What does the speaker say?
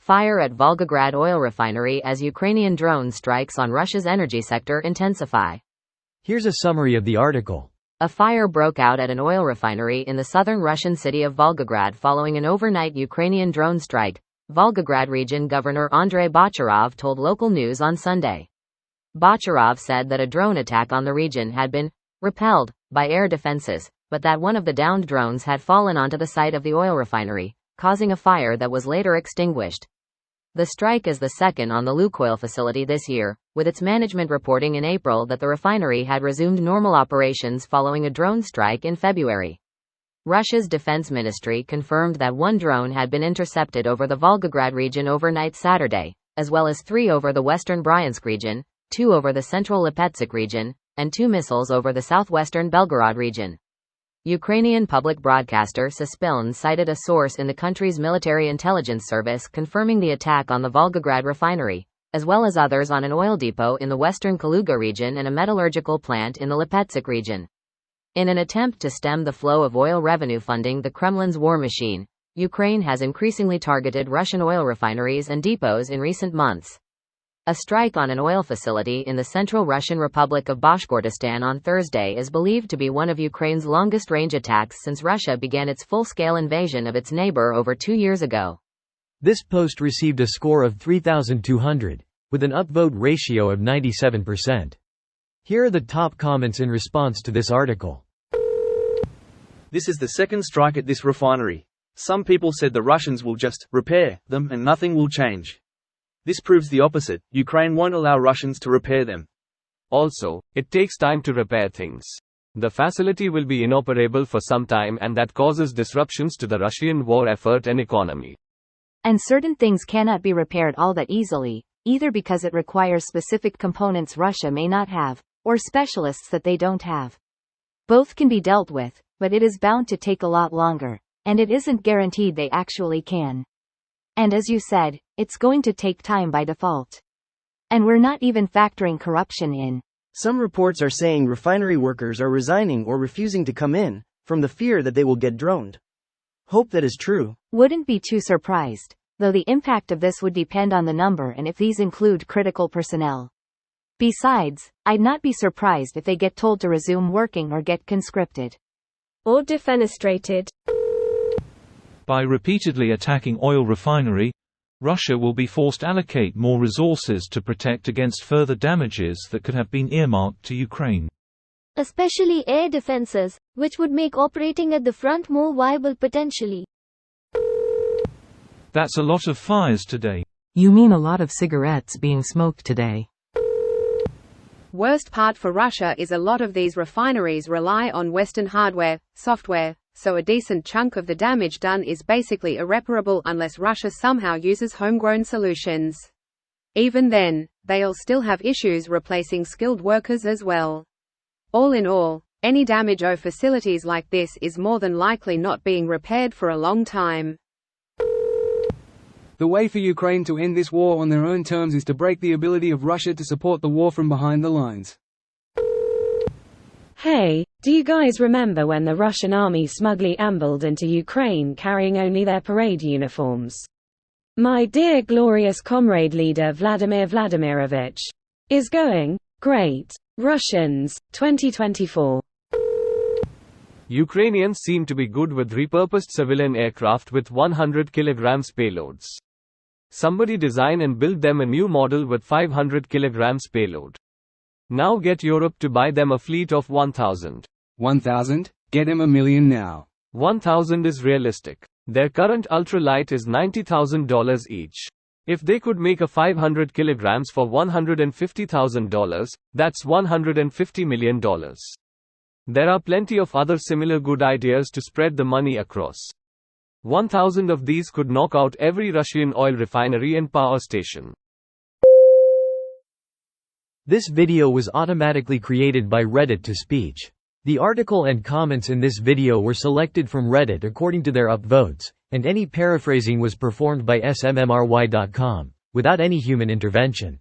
Fire at Volgograd oil refinery as Ukrainian drone strikes on Russia's energy sector intensify. Here's a summary of the article. A fire broke out at an oil refinery in the southern Russian city of Volgograd following an overnight Ukrainian drone strike, Volgograd Region Governor Andrei Bocharov told local news on Sunday. Bocharov said that a drone attack on the region had been repelled by air defenses, but that one of the downed drones had fallen onto the site of the oil refinery, causing a fire that was later extinguished. The strike is the second on the Lukoil facility this year, with its management reporting in April that the refinery had resumed normal operations following a drone strike in February. Russia's defense ministry confirmed that one drone had been intercepted over the Volgograd region overnight Saturday, as well as 3 over the western Bryansk region, 2 over the central Lipetsk region, and 2 missiles over the southwestern Belgorod region. Ukrainian public broadcaster Suspiln cited a source in the country's military intelligence service confirming the attack on the Volgograd refinery, as well as others on an oil depot in the western Kaluga region and a metallurgical plant in the Lipetsk region. In an attempt to stem the flow of oil revenue funding the Kremlin's war machine, Ukraine has increasingly targeted Russian oil refineries and depots in recent months. A strike on an oil facility in the central Russian Republic of Bashkortostan on Thursday is believed to be one of Ukraine's longest-range attacks since Russia began its full-scale invasion of its neighbor over 2 years ago. This post received a score of 3,200, with an upvote ratio of 97%. Here are the top comments in response to this article. This is the second strike at this refinery. Some people said the Russians will just repair them and nothing will change. This proves the opposite. Ukraine won't allow Russians to repair them. Also, it takes time to repair things. The facility will be inoperable for some time and that causes disruptions to the Russian war effort and economy. And certain things cannot be repaired all that easily, either because it requires specific components Russia may not have, or specialists that they don't have. Both can be dealt with, but it is bound to take a lot longer, and it isn't guaranteed they actually can. And as you said, it's going to take time by default. And we're not even factoring corruption in. Some reports are saying refinery workers are resigning or refusing to come in, from the fear that they will get droned. Hope that is true. Wouldn't be too surprised, though the impact of this would depend on the number and if these include critical personnel. Besides, I'd not be surprised if they get told to resume working or get conscripted. Or defenestrated. By repeatedly attacking oil refinery, Russia will be forced to allocate more resources to protect against further damages that could have been earmarked to Ukraine. Especially air defenses, which would make operating at the front more viable potentially. That's a lot of fires today. You mean a lot of cigarettes being smoked today. Worst part for Russia is a lot of these refineries rely on Western hardware, software, so a decent chunk of the damage done is basically irreparable unless Russia somehow uses homegrown solutions. Even then, they'll still have issues replacing skilled workers as well. All in all, any damage of facilities like this is more than likely not being repaired for a long time. The way for Ukraine to end this war on their own terms is to break the ability of Russia to support the war from behind the lines. Hey, do you guys remember when the Russian army smugly ambled into Ukraine carrying only their parade uniforms? My dear glorious comrade leader Vladimir Vladimirovich is going, great. Russians, 2024. Ukrainians seem to be good with repurposed civilian aircraft with 100 kilograms payloads. Somebody design and build them a new model with 500 kilograms payload. Now get Europe to buy them a fleet of 1,000. 1,000? Get them $1 million now. 1,000 is realistic. Their current ultralight is $90,000 each. If they could make a 500 kilograms for $150,000, that's $150 million. There are plenty of other similar good ideas to spread the money across. 1,000 of these could knock out every Russian oil refinery and power station. This video was automatically created by Reddit to speech. The article and comments in this video were selected from Reddit according to their upvotes, and any paraphrasing was performed by smmry.com, without any human intervention.